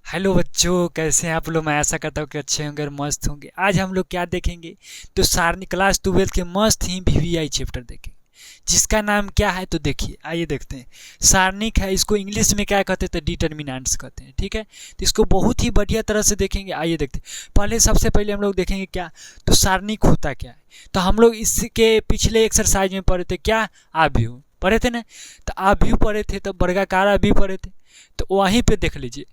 Hello बच्चों, कैसे हैं आप लोग। मैं आशा करता हूँ कि अच्छे होंगे और मस्त होंगे। आज हम लोग क्या देखेंगे तो सारणी क्लास 12 के मस्त ही वीवीआई चैप्टर देखेंगे, जिसका नाम क्या है तो देखिए। आइए देखते हैं। सारणिक है, इसको इंग्लिश में क्या कहते हैं तो डिटर्मिनेंट्स कहते हैं। ठीक है, तो इसको बहुत ही बढ़िया तरह से देखेंगे। आइए देखते हैं। पहले सबसे पहले हम लोग देखेंगे क्या तो सारणिक होता क्या है। तो हम लोग इसके पिछले एक्सरसाइज में पढ़े थे क्या, आव्यूह पढ़े थे ना। तो आव्यूह पढ़े थे, तो वर्गाकार आव्यूह पढ़े थे। तो वहीं पे देख लीजिए,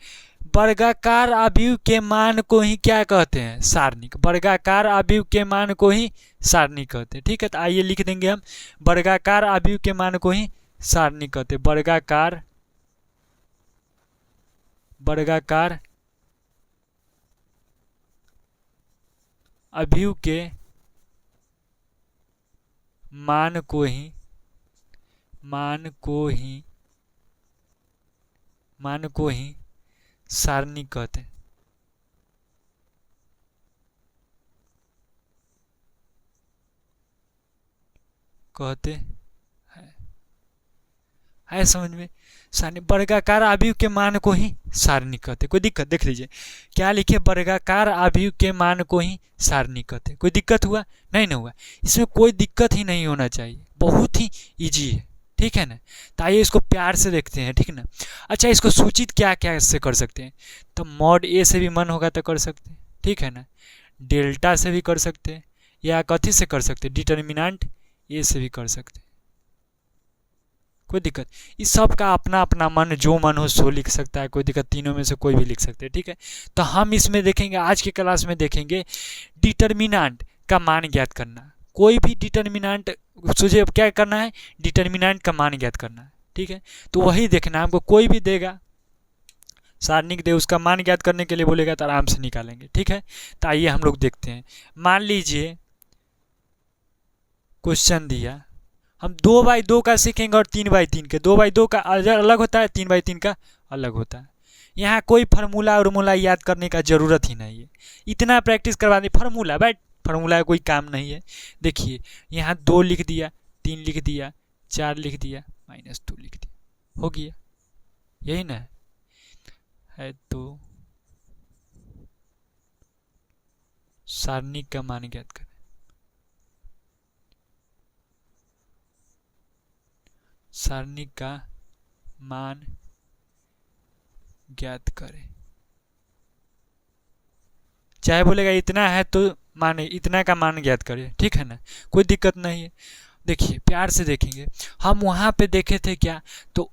वर्गाकार आव्यूह के मान को ही क्या कहते हैं, सारणिक। वर्गाकार आव्यूह के मान को ही सारणिक कहते हैं। ठीक है, तो आइए लिख देंगे हम, वर्गाकार आव्यूह के मान को ही सारणिक कहते हैं। वर्गाकार वर्गाकार आव्यूह के मान को ही मान को ही मान को ही सारणिक कहते हैं। कहते है समझ में। सारणी वर्गाकार आव्यूह के मान को ही सारणिक कहते। कोई दिक्कत देख लीजिए, क्या लिखे, वर्गाकार आव्यूह के मान को ही सारणिक कहते। कोई दिक्कत हुआ नहीं ना हुआ, इसमें कोई दिक्कत ही नहीं होना चाहिए, बहुत ही इजी है। ठीक है ना। तो आइए इसको प्यार से देखते हैं। ठीक है ना। अच्छा, इसको सूचित क्या क्या से कर सकते हैं, तो मॉड ए से भी मन होगा तो कर सकते हैं। ठीक है ना, डेल्टा से भी कर सकते हैं, या कथी से कर सकते हैं, डिटर्मिनेंट ए से भी कर सकते हैं। कोई दिक्कत, इस सब का अपना अपना मन, जो मन हो सो लिख सकता है। कोई दिक्कत, तीनों में से कोई भी लिख सकते हैं। ठीक है, तो हम इसमें देखेंगे, आज के क्लास में देखेंगे डिटर्मिनेंट का मान ज्ञात करना। कोई भी डिटर्मिनेंट तुझे अब क्या करना है, डिटर्मिनेंट का मान ज्ञात करना है। ठीक है, तो वही देखना है हमको। कोई भी देगा, सारणिक दे, उसका मान ज्ञात करने के लिए बोलेगा तो आराम से निकालेंगे। ठीक है, तो आइए हम लोग देखते हैं। मान लीजिए क्वेश्चन दिया, हम 2/2 का सीखेंगे और 3/3 के। 2/2 का अलग होता है, 3/3 का अलग होता है। यहाँ कोई फार्मूला उर्मूला याद करने का ज़रूरत ही नहीं है, इतना प्रैक्टिस करवा दें। फार्मूला बैठ, फार्मूला का कोई काम नहीं है। देखिए, यहाँ 2 लिख दिया, 3 लिख दिया, 4 लिख दिया, -2 लिख दिया, हो गया। यही ना है। तो सारणिक का मान ज्ञात करें। सारणिक का मान ज्ञात करें। चाहे बोलेगा इतना है तो माने इतना का मान ज्ञात करें। ठीक है ना, कोई दिक्कत नहीं है। देखिए, प्यार से देखेंगे। हम वहाँ पे देखे थे क्या, तो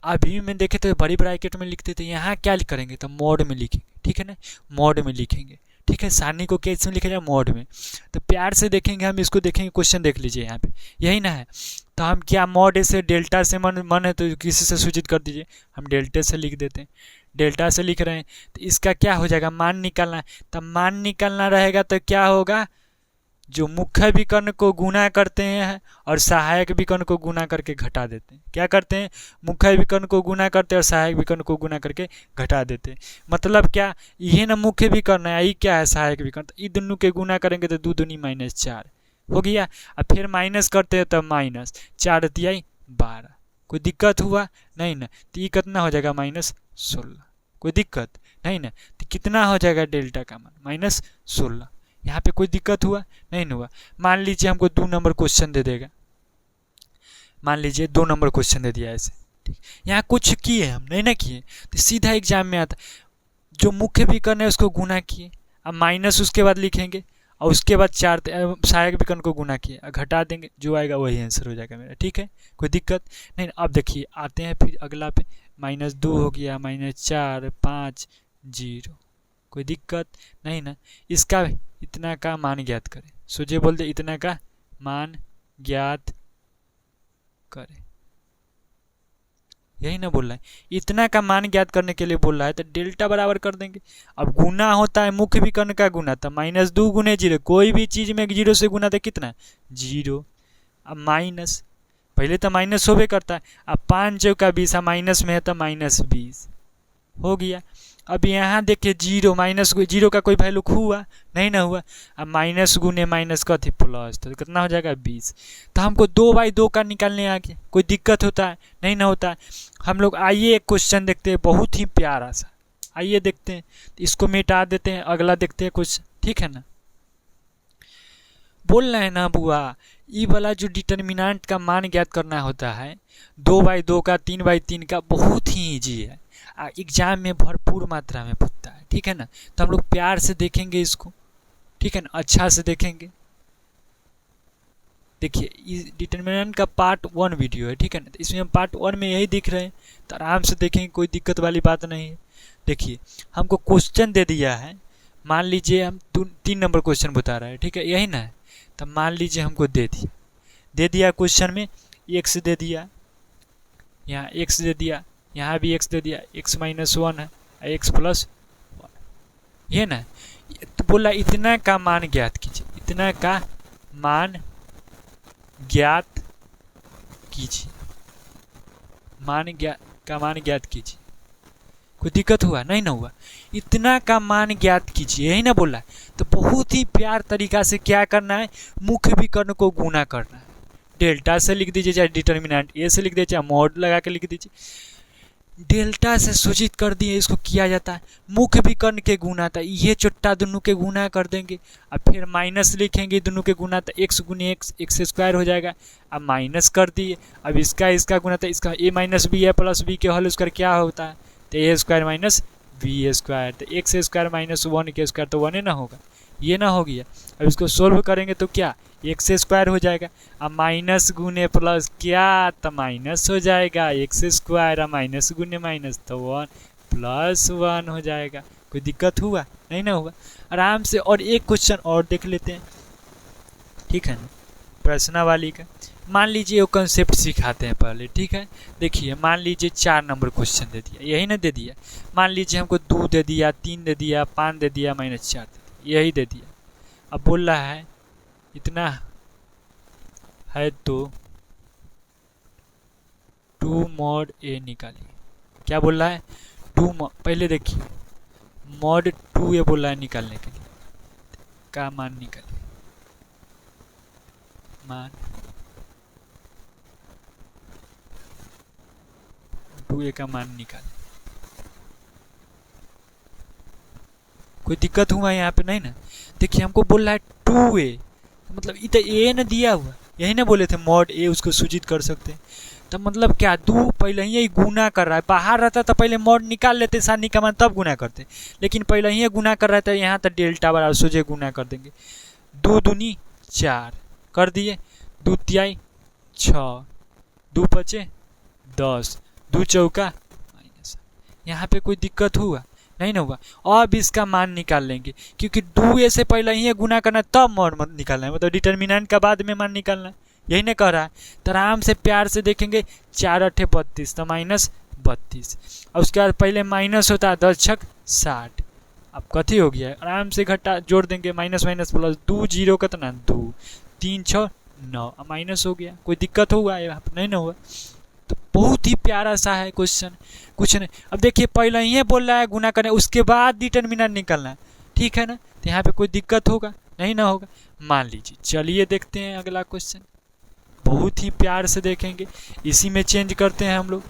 अभी में देखे थे बड़ी ब्रैकेट में लिखते थे। यहाँ क्या करेंगे तो मोड में लिखेंगे। ठीक है ना, मोड में लिखेंगे। ठीक है, सारणी को कैसे में लिखा जाए, मोड में। तो प्यार से देखेंगे हम इसको, देखेंगे क्वेश्चन देख लीजिए यहाँ पे, यही ना है। तो हम क्या, मॉड से डेल्टा से मन है तो किसी से सूचित कर दीजिए। हम डेल्टा से लिख देते हैं, डेल्टा से लिख रहे हैं। तो इसका क्या हो जाएगा, मान निकालना है। तो मान निकालना रहेगा तो क्या होगा, जो मुख्य विकर्ण को गुना करते हैं और सहायक विकर्ण को गुना करके घटा देते हैं। क्या करते हैं, मुख्य विकर्ण को गुना करते हैं और सहायक विकर्ण को गुना करके घटा देते हैं। मतलब क्या, ये ना मुख्य विकर्ण है, ये क्या है, सहायक विकर्ण। तो ये दोनों के गुना करेंगे तो 2 दूनी -4 हो गया। अब फिर माइनस करते हैं तो -4 तिहाई 12। कोई दिक्कत हुआ नहीं ना। तो ये कितना हो जाएगा, -16। कोई दिक्कत नहीं ना। तो कितना हो जाएगा डेल्टा का मान, -16। यहाँ पे कोई दिक्कत हुआ नहीं हुआ। मान लीजिए हमको 2 नंबर क्वेश्चन दे देगा, मान लीजिए 2 नंबर क्वेश्चन दे दिया ऐसे। ठीक, यहाँ कुछ किए हम नहीं ना किए, तो सीधा एग्जाम में आता, जो मुख्य विकर्ण है उसको गुना किए, अब माइनस उसके बाद लिखेंगे, और उसके बाद 4 सहायक विकर्ण को गुना किए, घटा देंगे, जो आएगा वही आंसर हो जाएगा मेरा। ठीक है, कोई दिक्कत नहीं। अब देखिए, आते हैं फिर अगला पे, -2 हो गया, -4, 5, 0। कोई दिक्कत नहीं ना। इसका इतना का मान ज्ञात करें, सोचे बोलते इतना का मान ज्ञात करें, यही ना बोल रहा है। इतना का मान ज्ञात करने के लिए बोल रहा है, तो डेल्टा बराबर कर देंगे। अब गुना होता है मुख्य विकर्ण का गुना, तो -2 गुने 0, कोई भी चीज में 0 से गुना तो कितना 0। अब माइनस, पहले तो माइनस होबे करता है। अब 5 जो का 20, माइनस में है तो -20 हो गया। अब यहाँ देखिए 0, -0 का कोई वैल्यू हुआ नहीं ना हुआ। अब माइनस गुने माइनस का थी प्लस, तो कितना हो जाएगा 20। तो हमको 2/2 का निकालने आ गया। कोई दिक्कत होता है नहीं ना होता है। हम लोग आइए एक क्वेश्चन देखते हैं, बहुत ही प्यारा सा। आइए देखते हैं, इसको मिटा देते हैं, अगला देखते हैं कुछ, ठीक है ना। बोल रहे हैं ना बुआ, ई वाला जो डिटर्मिनेंट का मान ज्ञात करना होता है 2/2 का, 3/3 का, बहुत ही ईजी है, एग्जाम में भरपूर मात्रा में पूछता है, ठीक है ना। तो हम लोग प्यार से देखेंगे इसको, ठीक है ना, अच्छा से देखेंगे। देखिए इस डिटर्मिनेंट का पार्ट 1 वीडियो है, ठीक है ना, तो इसमें हम पार्ट 1 में यही दिख रहे हैं, तो आराम से देखेंगे, कोई दिक्कत वाली बात नहीं है। देखिए हमको क्वेश्चन दे दिया है, मान लीजिए हम 3 नंबर क्वेश्चन बता रहा है, ठीक है, यही ना है। तो मान लीजिए हमको दे दिया क्वेश्चन में x दे दिया, यहाँ x दे दिया, यहाँ भी x दे दिया, x -1 है, x +1, ये ना। तो बोला इतना का मान ज्ञात कीजिए, इतना का मान ज्ञात कीजिए, मान ज्ञात कीजिए। कोई दिक्कत हुआ? नहीं ना हुआ। इतना का मान ज्ञात कीजिए, यही ना बोला। तो बहुत ही प्यार तरीका से क्या करना है, मुख्य विकर्ण को गुना करना है। डेल्टा से लिख दीजिए, चाहे डिटर्मिनेंट ए से लिख दीजिए, चाहे मॉड लगा के लिख दीजिए। डेल्टा से सूचित कर दिए, इसको किया जाता है मुख्य विकर्ण के गुना, था ये चुट्टा दोनों के गुना कर देंगे। अब फिर माइनस लिखेंगे दोनों के गुना, तो x गुने x स्क्वायर हो जाएगा। अब माइनस कर दिए, अब इसका गुना, था इसका a - b है प्लस b के होल स्क्वायर क्या होता है, तो a square minus b square, तो x स्क्वायर -1 के स्क्वायर तो 1 ना होगा, ये ना हो गया। अब इसको सोल्व करेंगे तो क्या x स्क्वायर हो जाएगा, अब माइनस गुने प्लस क्या, तो माइनस हो जाएगा x स्क्वायर, अब माइनस गुने माइनस तो 1 +1 हो जाएगा। कोई दिक्कत हुआ? नहीं ना हुआ। आराम से और एक क्वेश्चन और देख लेते हैं, ठीक है ना, प्रश्नावली का। मान लीजिए वो कंसेप्ट सिखाते हैं पहले, ठीक है। देखिए मान लीजिए 4 नंबर क्वेश्चन दे दिया, यही ना दे दिया। मान लीजिए हमको 2 दे दिया, 3 दे दिया, 5 दे दिया, -4 दे दिया, यही दे दिया। अब बोल रहा है इतना है तो 2 mod a निकालिए। क्या बोल रहा है? 2 पहले देखिए mod 2a बोल रहा है निकालने के लिए, का मान निकालिए, मान 2a का मान निकालें। कोई दिक्कत हुआ यहाँ पे? नहीं ना। देखिए हमको बोल रहा है 2a, मतलब इतना a ना दिया हुआ, यही ना बोले थे मॉड a उसको सूचित कर सकते हैं। तो मतलब क्या 2 पहले ही गुना कर रहा है, बाहर रहता तो पहले मॉड निकाल लेते सानी का मान तब गुना करते, लेकिन पहले ही गुना कर रहा था, यहाँ तक डेल्टा बराबर सोचे गुना कर देंगे। 2 दूनी 4 कर दिए, 2 तिहाई 6, 2 पचे 10, 2 चौका -। यहाँ पे कोई दिक्कत हुआ? नहीं ना हुआ। अब इसका मान निकाल लेंगे, क्योंकि 2a से पहले ही गुना करना तब मॉड निकालना है, मतलब डिटर्मिनेंट का बाद में मान निकालना है, यही ना कह रहा है। तो आराम से प्यार से देखेंगे, 4 8 32, तो -32। और उसके बाद पहले माइनस होता है 10 छक 60। अब कथी हो गया है, आराम से घटा जोड़ देंगे, माइनस माइनस प्लस, 2 0 कितना 2, 3 6 9, अब माइनस हो गया। कोई दिक्कत हुआ? यहाँ पर नहीं ना हुआ। तो बहुत ही प्यारा सा है क्वेश्चन, कुछ नहीं। अब देखिए पहले ही बोल रहा है गुना करने, उसके बाद डिटर्मिनेंट निकलना है, ठीक है ना। तो यहाँ पे कोई दिक्कत होगा? नहीं ना होगा। मान लीजिए, चलिए देखते हैं अगला क्वेश्चन, बहुत ही प्यार से देखेंगे, इसी में चेंज करते हैं हम लोग,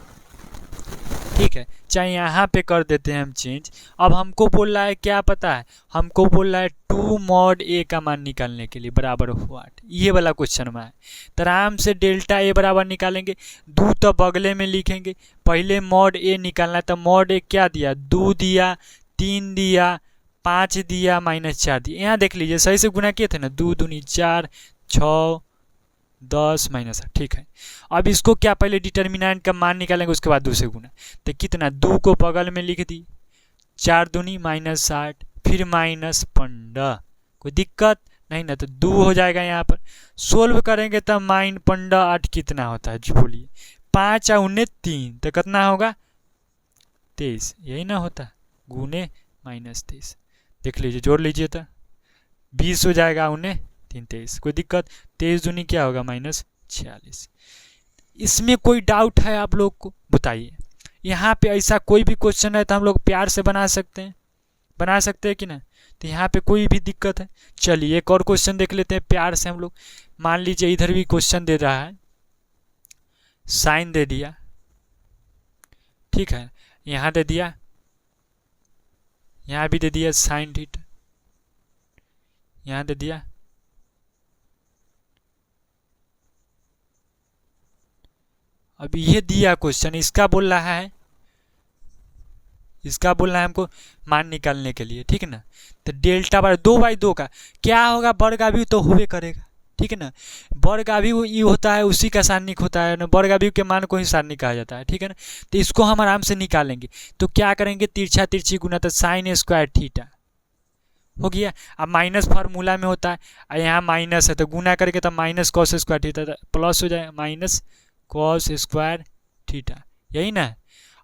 ठीक है। चाहे यहाँ पे कर देते हैं हम चेंज। अब हमको बोल रहा है क्या पता है, हमको बोल रहा है 2 mod a का मान निकालने के लिए बराबर व्हाट, ये वाला क्वेश्चन में है। तो आराम से डेल्टा a बराबर निकालेंगे, 2 तो बगले में लिखेंगे, पहले mod a निकालना है। तो mod a क्या दिया, 2 दिया, 3 दिया, 5 दिया, -4 दिया। यहाँ देख लीजिए सही से गुना किए थे ना, 2 दूनी 4, 6 10 -8, ठीक है। अब इसको क्या पहले डिटर्मिनेंट का मान निकालेंगे, उसके बाद 2 से गुना। तो कितना, 2 को बगल में लिख दी, 4 दूनी -60, फिर -15। कोई दिक्कत नहीं ना। तो 2 हो जाएगा। यहाँ पर सोल्व करेंगे तब -15 कितना होता है जी बोलिए, 5 और 19 3, तो कितना होगा 23, यही ना होता, गुने -23। देख लीजिए जोड़ लीजिए तो 20 हो जाएगा, 19 3 23। कोई दिक्कत? 23 दूनी क्या होगा -46। इसमें कोई डाउट है आप लोग को? बताइए। यहाँ पे ऐसा कोई भी क्वेश्चन है तो हम लोग प्यार से बना सकते हैं कि ना। तो यहाँ पे कोई भी दिक्कत है? चलिए एक और क्वेश्चन देख लेते हैं प्यार से हम लोग। मान लीजिए इधर भी क्वेश्चन दे रहा है, साइन दे दिया, ठीक है, यहाँ दे दिया यहाँ भी दे दिया साइन थीटा, यहाँ दे दिया अब ये दिया क्वेश्चन, इसका बोल रहा है हमको मान निकालने के लिए, ठीक है ना। तो डेल्टा बार 2/2 का क्या होगा, वर्गाव्यू तो होबे करेगा, ठीक है ना। वर्गाव्यू ये होता है उसी का सारणिक होता है ना, वर्गाव्यू के मान को ही सारणिक कहा जाता है, ठीक है ना। तो इसको हम आराम से निकालेंगे। तो क्या करेंगे, तिरछा तिरछी गुना, तो साइन स्क्वायर थीटा हो गया। अब माइनस फार्मूला में होता है, यहाँ माइनस है तो गुना करके तो minus cos square theta plus हो जाए माइनस कॉस स्क्वायर थीटा, यही ना।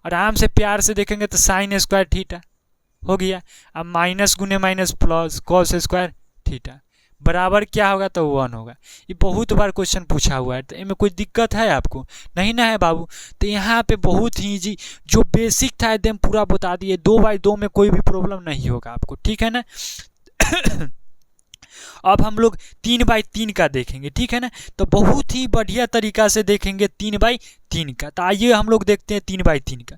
आराम से प्यार से देखेंगे तो साइन स्क्वायर थीटा हो गया। अब माइनस गुने minus plus cos square theta बराबर क्या होगा, तो 1 होगा। ये बहुत बार क्वेश्चन पूछा हुआ है, तो इनमें कोई दिक्कत है आपको, नहीं ना है बाबू। तो यहाँ पे बहुत ही इजी, जो बेसिक था एकदम पूरा बता दिए। 2/2 में कोई भी प्रॉब्लम नहीं होगा आपको, ठीक है ना। अब हम लोग 3/3 का देखेंगे, ठीक है ना। तो बहुत ही बढ़िया तरीका से देखेंगे 3/3 का। तो आइए हम लोग देखते हैं 3/3 का।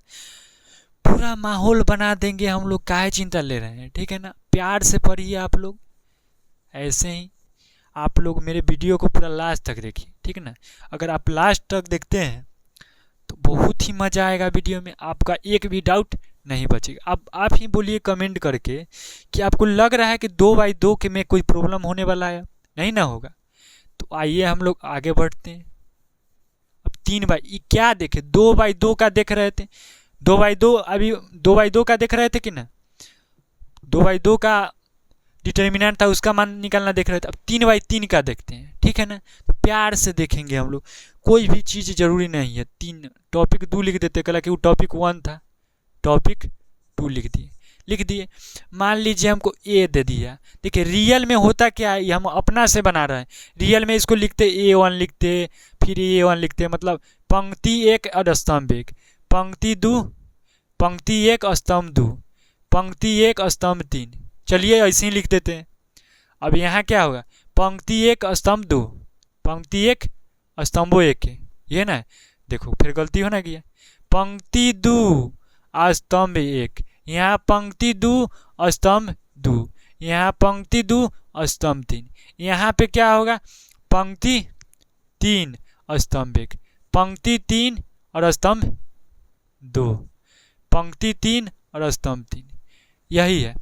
पूरा माहौल बना देंगे हम लोग, काहे चिंता ले रहे हैं, ठीक है ना। प्यार से पढ़िए आप लोग, ऐसे ही आप लोग मेरे वीडियो को पूरा लास्ट तक देखिए, ठीक है ना। अगर आप लास्ट तक देखते हैं तो बहुत ही मज़ा आएगा वीडियो में, आपका एक भी डाउट नहीं बचेगा। अब आप ही बोलिए कमेंट करके कि आपको लग रहा है कि 2/2 के में कोई प्रॉब्लम होने वाला है, नहीं ना होगा। तो आइए हम लोग आगे बढ़ते हैं। अब 3/2 क्या देखे, 2/2 का देख रहे थे, 2/2 अभी 2/2 का देख रहे थे कि ना, 2/2 का डिटर्मिनेंट था, उसका मान निकालना देख रहे थे। अब 3/3 का देखते हैं, ठीक है ना। तो प्यार से देखेंगे हम लोग, कोई भी चीज़ जरूरी नहीं है। 3 टॉपिक 2 लिख देते, कल कि वो टॉपिक 1 था, टॉपिक 2 लिख दिए। मान लीजिए हमको ए दे दिया। देखिए रियल में होता क्या है, ये हम अपना से बना रहे हैं। रियल में इसको लिखते A1 लिखते, फिर A1 लिखते, मतलब पंक्ति 1 और स्तंभ 1, पंक्ति 2, पंक्ति 1 स्तंभ 2, पंक्ति 1 स्तंभ 3। चलिए ऐसे ही लिख देते हैं। अब यहाँ क्या होगा, पंक्ति 1 स्तंभ 2, पंक्ति 1 स्तंभो 1 है, ये ना। देखो फिर गलती होना गया, पंक्ति 2 स्तंभ 1, यहाँ पंक्ति 2 स्तंभ 2, यहाँ पंक्ति 2 स्तंभ 3। यहाँ पे क्या होगा, पंक्ति 3 स्तंभ 1, पंक्ति 3 और स्तंभ 2, पंक्ति 3 और स्तंभ 3, यही है।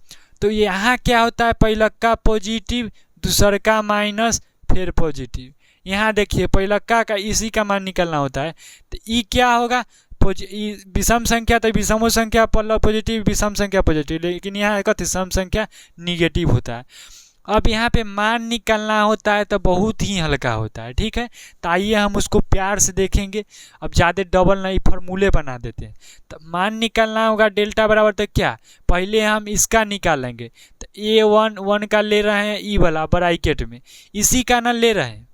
तो यहाँ क्या होता है, पहलक्का पॉजिटिव, दूसरका माइनस, फिर पॉजिटिव। यहाँ देखिए पहलक्का का इसी का मान निकलना होता है। तो ई क्या होगा, विषम संख्या, तो विषमो संख्या पॉजिटिव, विषम संख्या पॉजिटिव, लेकिन यहाँ कथी सम संख्या निगेटिव होता है। अब यहाँ पे मान निकलना होता है तो बहुत ही हल्का होता है, ठीक है। तो आइए हम उसको प्यार से देखेंगे। अब ज़्यादा डबल नहीं, फार्मूले बना देते हैं। तो मान निकलना होगा डेल्टा बराबर, तो क्या पहले हम इसका निकालेंगे। तो A1 का ले रहे हैं, ई वाला ब्रैकेट में इसी का ना ले रहे हैं,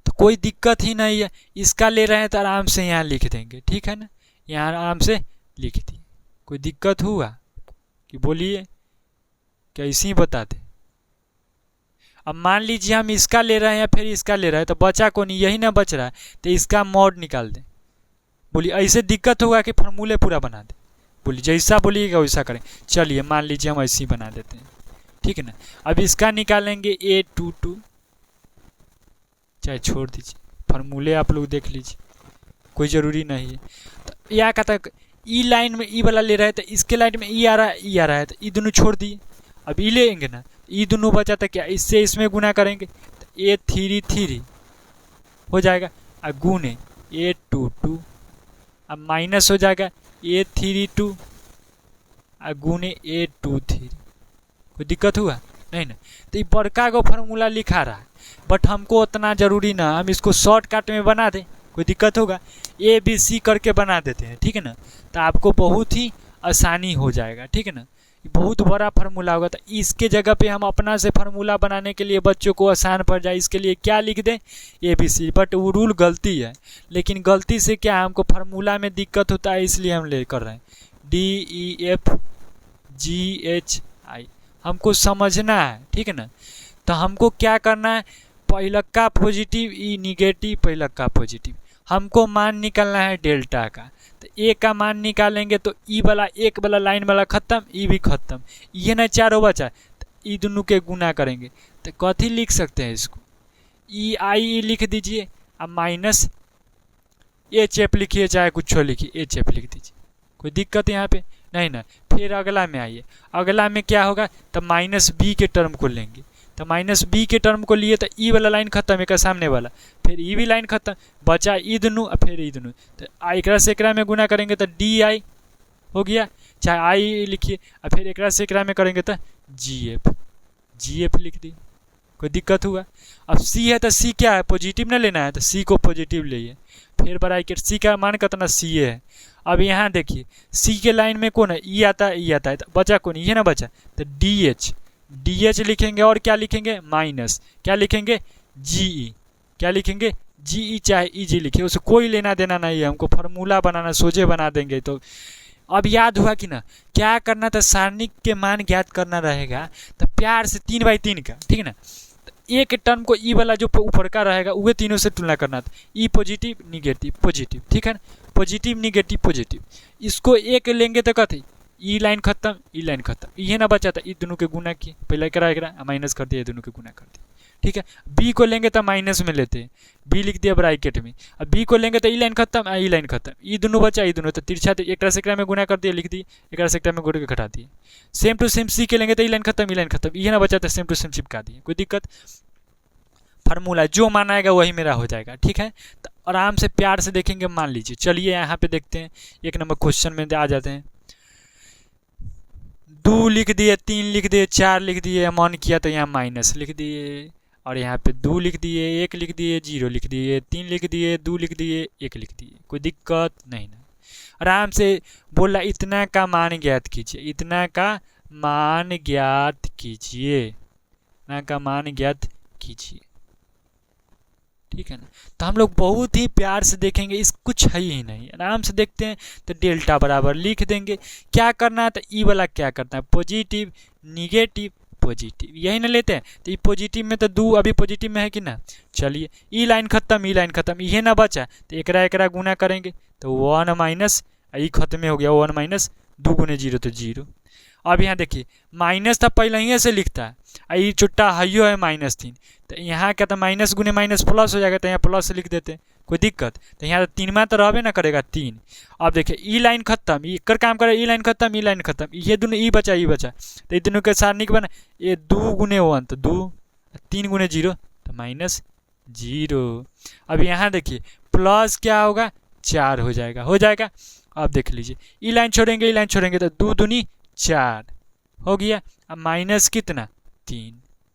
तो कोई दिक्कत ही नहीं है। इसका ले रहे हैं तो आराम से यहाँ लिख देंगे, ठीक है ना। यहाँ आराम से लिख दिए, कोई दिक्कत हुआ कि बोलिए, क्या इसी ही बता दें। अब मान लीजिए हम इसका ले रहे हैं या फिर इसका ले रहे हैं, तो बचा को नहीं, यही ना बच रहा है, तो इसका मॉड निकाल दें। बोलिए ऐसे दिक्कत होगा कि फार्मूले पूरा बना दें, बोलिए जैसा बोलिएगा वैसा करें। चलिए मान लीजिए हम ऐसे ही बना देते हैं, ठीक है ना। अब इसका निकालेंगे A22, चाहे छोड़ दीजिए, फार्मूले आप लोग देख लीजिए, कोई ज़रूरी नहीं है। तो यह कहता है ई लाइन में ई वाला ले रहे हैं, तो इसके लाइन में ई आ रहा है, तो ई दोनों छोड़ दिए। अब ई लेंगे ना, ई दोनों बचा तो क्या, इससे इसमें गुना करेंगे तो A33 हो जाएगा, और गुने A22, अब माइनस हो जाएगा A32 और गुने A23। कोई दिक्कत हुआ नहीं ना। तो ये बड़का को फार्मूला लिखा रहा है, बट हमको उतना ज़रूरी ना, हम इसको शॉर्टकट में बना दें, कोई दिक्कत होगा ABC करके बना देते हैं, ठीक है ना। तो आपको बहुत ही आसानी हो जाएगा, ठीक है ना। बहुत बड़ा फार्मूला होगा, तो इसके जगह पे हम अपना से फार्मूला बनाने के लिए बच्चों को आसान पड़ जाए, इसके लिए क्या लिख दें ABC। बट वो रूल गलती है, लेकिन गलती से क्या हमको फार्मूला में दिक्कत होता है, इसलिए हम ले कर रहे हैं DEFGHI। हमको समझना है, ठीक है ना। तो हमको क्या करना है, पहलक्का पॉजिटिव, ई निगेटिव, पहलक्का पॉजिटिव, हमको मान निकालना है डेल्टा का। तो ए का मान निकालेंगे तो ई वाला एक वाला लाइन वाला खत्म, ई भी खत्म, ये ना चारों बचा, तो ई दोनों के गुना करेंगे तो कथी लिख सकते हैं इसको, ई आई लिख दीजिए, अब माइनस एच एफ लिखिए चाहे कुछ लिखिए, एच एफ लिख दीजिए, कोई दिक्कत यहाँ पे नहीं ना। फिर अगला में आइए, अगला में क्या होगा, तो माइनस बी के टर्म को लेंगे, तो माइनस बी के टर्म को लिए तो ई वाला लाइन खत्म, एक सामने वाला, फिर ई भी लाइन खत्म, बचा ई दोनों और फिर ई दोनों, तो एकरा से एकरा में गुना करेंगे तो डी आई हो गया, चाहे आई लिखिए, और फिर एकरा से एकरा में करेंगे तो जी एफ लिख दी, कोई दिक्कत हुआ। अब सी है तो सी क्या है, पॉजिटिव ना लेना है, तो सी को पॉजिटिव लिए, फिर ब्रैकेट सी का मान कितना सी है। अब यहाँ देखिए सी के लाइन में कौन है, ई आता है, तो बचा कौन, ये ना बचा, तो डी एच लिखेंगे, और क्या लिखेंगे माइनस, क्या लिखेंगे जी क्या लिखेंगे जी चाहे ई जी लिखिए, उसे कोई लेना देना नहीं है, हमको फार्मूला बनाना सोझे बना देंगे। तो अब याद हुआ कि ना, क्या करना था, सारणिक के मान ज्ञात करना रहेगा, तो प्यार से 3/3 का, ठीक है ना, एक टर्म को ई वाला जो ऊपर का रहेगा वह तीनों से तुलना करना था, ई पॉजिटिव निगेटिव पॉजिटिव, ठीक है ना, पॉजिटिव निगेटिव पॉजिटिव, इसको एक लेंगे तो कथी, ई लाइन खत्म, ई लाइन खत्म, ये ना बचा था, ई दोनों के गुना किए, पहले करा माइनस कर दिया, दोनों के गुना कर दिया, ठीक है। बी को लेंगे तो माइनस में लेते हैं, बी लिख दिया ब्रैकेट में, अब बी को लेंगे तो ई लाइन खत्म, ई लाइन खत्म, ई दोनों बचा, ई दोनों तो तिरछा एक से एक में गुना कर दिया, लिख दी, एक से एक में गुना के घटा दिए, सेम टू सेम सी के लेंगे तो ई लाइन खत्म, ये ना बचा तो सेम टू सेम चिपका दिए, कोई दिक्कत। फार्मूला जो मान आएगा वही मेरा हो जाएगा, ठीक है। तो आराम से प्यार से देखेंगे, मान लीजिए, चलिए यहाँ पे देखते हैं, 1 नंबर क्वेश्चन में आ जाते हैं। 2 लिख दिए, 3 लिख दिए, 4 लिख दिए, मन किया तो यहाँ माइनस लिख दिए, और यहाँ पे 2 लिख दिए, 1 लिख दिए, 0 लिख दिए, 3 लिख दिए, 2 लिख दिए, 1 लिख दिए, कोई दिक्कत नहीं ना। आराम से बोला इतना का मान ज्ञात कीजिए, इतना का मान ज्ञात कीजिए, इतना का मान ज्ञात कीजिए, ठीक है ना। तो हम लोग बहुत ही प्यार से देखेंगे, इस कुछ है ही नहीं, आराम से देखते हैं। तो डेल्टा बराबर लिख देंगे, क्या करना है, तो ई वाला क्या करना है, पॉजिटिव निगेटिव पॉजिटिव, यही ना लेते हैं, तो ई पॉजिटिव में तो 2 अभी पॉजिटिव में है कि ना, चलिए ई लाइन खत्म, ई लाइन खत्म, ये ना बचा, तो एकरा गुना करेंगे तो 1 माइनस ई खत्म हो गया, 1 माइनस 2 गुने 0 तो 0। अब यहाँ देखिए माइनस था पहले ही से लिखता है, ये चुट्टा हाइयो है -3, तो यहाँ क्या था माइनस गुने माइनस प्लस हो जाएगा, तो यहाँ प्लस से लिख देते, कोई दिक्कत। तो यहाँ 3 में तो रहबे ना करेगा 3। अब देखिए ई लाइन खत्म, ये कर काम करे, ई लाइन खत्म, ई लाइन खत्म, ये दोनों ई बचा, तो ये दोनों के सारणिक बना, ये 2 गुने 1 तो 2, 3 गुने 0 तो -0। अब यहाँ देखिए प्लस क्या होगा 4 हो जाएगा। अब देख लीजिए ई लाइन छोड़ेंगे तो 2 दूनी 4 हो गया, अब माइनस कितना 3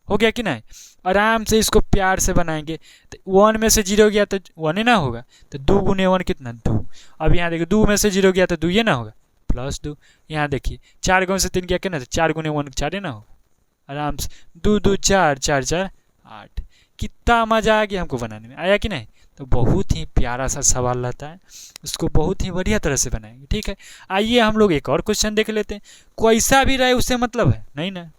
हो गया कि नहीं। आराम से इसको प्यार से बनाएंगे, तो 1 में से 0 गया तो 1 ही ना होगा, तो 2 गुने 1 कितना 2। अब यहाँ देखिए 2 में से 0 गया तो 2 ये ना होगा, +2। यहाँ देखिए 4 गुने से 3 गया कितना, तो 4 गुने 1 4 ही ना होगा। आराम से 2 2 4 4 4 8। कितना मज़ा आ गया हमको बनाने में, आया कि नहीं। तो बहुत ही प्यारा सा सवाल रहता है, उसको बहुत ही बढ़िया तरह से बनाएंगे, ठीक है। आइए हम लोग एक और क्वेश्चन देख लेते हैं। कैसा भी रहे उससे मतलब है नहीं ना।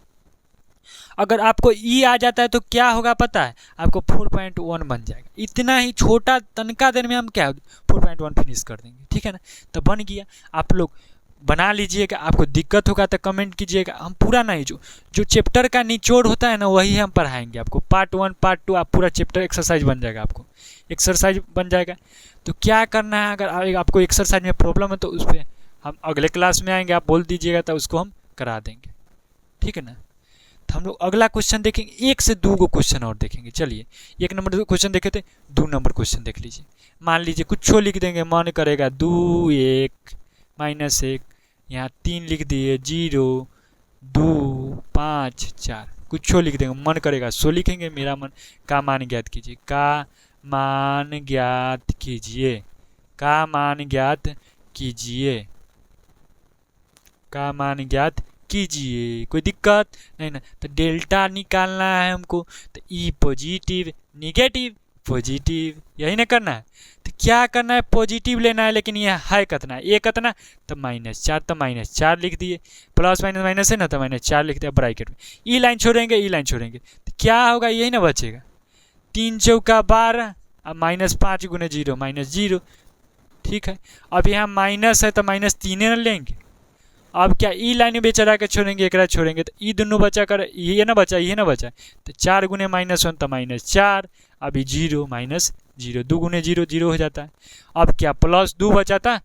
अगर आपको ई आ जाता है तो क्या होगा पता है, आपको 4.1 बन जाएगा। इतना ही छोटा तनका देर में हम क्या 4.1 फिनिश कर देंगे, ठीक है ना। तो बन गया, आप लोग बना लीजिएगा। आपको दिक्कत होगा तो कमेंट कीजिएगा, हम पूरा नहीं, जो चैप्टर का निचोड़ होता है ना वही हम पढ़ाएंगे आपको। पार्ट 1 पार्ट 2 आप पूरा चैप्टर एक्सरसाइज बन जाएगा, आपको एक्सरसाइज बन जाएगा। तो क्या करना है, अगर आपको एक्सरसाइज में प्रॉब्लम है तो उस पर हम अगले क्लास में आएंगे, आप बोल दीजिएगा तो उसको हम करा देंगे, ठीक है ना। तो हम लोग अगला क्वेश्चन देखेंगे, 1 से 2 को क्वेश्चन और देखेंगे। चलिए 1 नंबर क्वेश्चन देखे थे, 2 नंबर क्वेश्चन देख लीजिए। मान लीजिए कुछ लिख देंगे, मन करेगा 2 1 -1, यहाँ 3 लिख दिए, 0 2 5 4, कुछ लिख देंगे, मन करेगा 100 लिखेंगे। मेरा मन का मान ज्ञात कीजिए, का मान ज्ञात कीजिए, का मान ज्ञात कीजिए, का मान ज्ञात कीजिए, कोई दिक्कत नहीं ना। तो डेल्टा निकालना है हमको, तो ई पॉजिटिव निगेटिव पॉजिटिव, यही ना करना है। तो क्या करना है, पॉजिटिव लेना है, लेकिन यह है कितना, ए कितना, तो -4, तो -4 लिख दिए, प्लस माइनस माइनस है ना, तो -4 लिख दिया ब्रैकेट में। ई लाइन छोड़ेंगे, तो क्या होगा, यही ना बचेगा, 3 चौका 12 अब -5 गुने 0 -0, ठीक है। अब यहाँ माइनस है तो -3 न लेंगे। अब क्या ई लाइन बेचारा के छोड़ेंगे, एकरा छोड़ेंगे तो ई दोनों बचा कर ये ना बचा, ये ना बचा, तो 4 गुने -1 तो -4, अभी 0 -0, 2 गुने 0 0 हो जाता है। अब क्या +2 बचाता,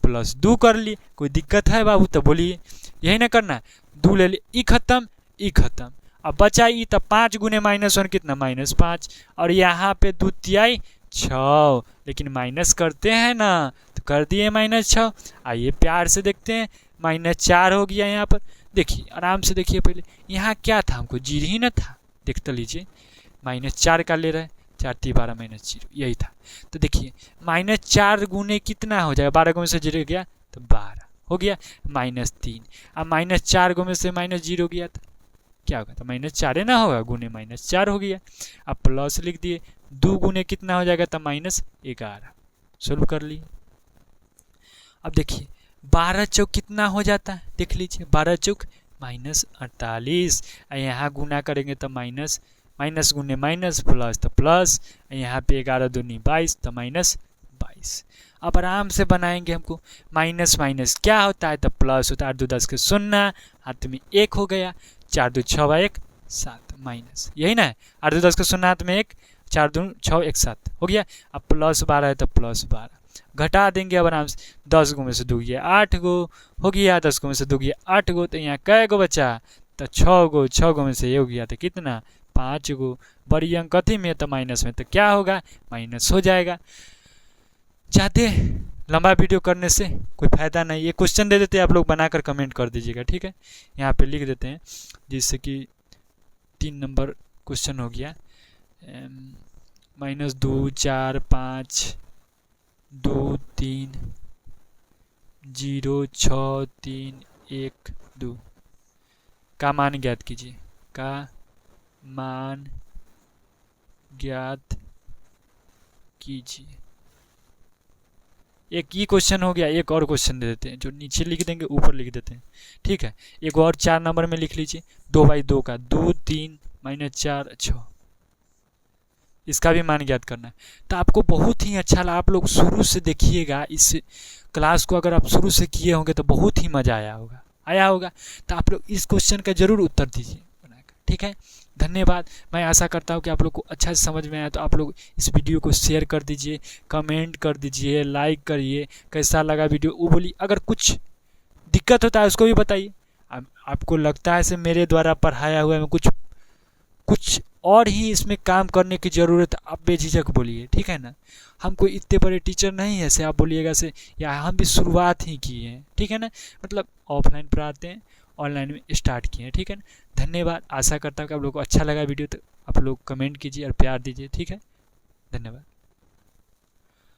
+2 कर लिए, कोई दिक्कत है बाबू तो बोलिए, यही ना करना है। 2 ले लिए, ई खत्म, ई खत्म, अब बचा ई, तब 5 गुने -1 कितना -5, और यहाँ पे 2 तिहाई 6, लेकिन माइनस करते हैं ना तो कर दिए -6। आइए प्यार से देखते हैं, -4 हो गया यहाँ पर। देखिए आराम से देखिए, पहले यहाँ क्या था, हमको 0 ही ना था, देखते लीजिए, -4 का ले रहे हैं, 4 × 12 -0, यही था। तो देखिए -4 गुने कितना हो जाएगा, 12 गुने से 0 गया तो 12 हो गया, -3। अब -4 गुने से -0 गया तो क्या होगा, तो -4 ना होगा, गुने -4 हो गया। अब प्लस लिख दिए, 2 गुने कितना हो जाएगा, तो -11, सोल्व कर लिए। अब देखिए 12 चौक कितना हो जाता है, देख लीजिए, 12 चौक -48, यहाँ गुना करेंगे तो माइनस गुने माइनस, प्लस तो प्लस, यहाँ पे 11 दूनी 22 तो -22। अब आराम से बनाएंगे, हमको माइनस क्या होता है, तो प्लस होता है, 8 2 10 के 0, हाथ में 1 हो गया, 4 2 6 1 7 माइनस, यही ना है, 8 2 10 के 0, हाथ में 1, 4 2 6 1 7 हो गया। अब +12 है तो +12 घटा देंगे, अब आराम से 10 गो में से 2 गया 8 गो हो गया, 10 गो में से 2 गया 8 गो, तो यहाँ कै गो बचा, तो 6 गो, 6 गो में से ये हो गया तो कितना 5 गो, बड़ी अंक कथी में तो माइनस में, तो क्या होगा माइनस हो जाएगा। ज़्यादा लंबा वीडियो करने से कोई फ़ायदा नहीं, ये क्वेश्चन दे देते हैं, आप लोग बनाकर कमेंट कर दीजिएगा, ठीक है। यहाँ पे लिख देते हैं, जिससे कि 3 नंबर क्वेश्चन हो गया, -2 4 5 2 3 0 6 3 1 2 का मान ज्ञात कीजिए, का मान ज्ञात कीजिए। एक ये क्वेश्चन हो गया, एक और क्वेश्चन दे देते हैं, जो नीचे लिख देंगे ऊपर लिख देते हैं, ठीक है। एक और 4 नंबर में लिख लीजिए, 2/2 का 2 3 -4 6, इसका भी मान ज्ञात करना है। तो आपको बहुत ही अच्छा लगा, आप लोग शुरू से देखिएगा इस क्लास को, अगर आप शुरू से किए होंगे तो बहुत ही मज़ा आया होगा। तो आप लोग इस क्वेश्चन का जरूर उत्तर दीजिए बनाकर, ठीक है। धन्यवाद। मैं आशा करता हूँ कि आप लोग को अच्छा से समझ में आया, तो आप लोग इस वीडियो को शेयर कर दीजिए, कमेंट कर दीजिए, लाइक करिए, कैसा लगा वीडियो वो बोलिए। अगर कुछ दिक्कत होता है उसको भी बताइए। आपको लगता है से मेरे द्वारा पढ़ाया हुआ में कुछ और ही इसमें काम करने की ज़रूरत, आप बेझिझक बोलिए, ठीक है ना। हम कोई इतने बड़े टीचर नहीं है से आप बोलिएगा से, या हम भी शुरुआत ही किए हैं, ठीक है ना। मतलब ऑफलाइन पढ़ाते हैं, ऑनलाइन में स्टार्ट किए हैं, ठीक है ना। धन्यवाद। आशा करता हूँ कि आप लोग को अच्छा लगा वीडियो, तो आप लोग कमेंट कीजिए और प्यार दीजिए, ठीक है। धन्यवाद।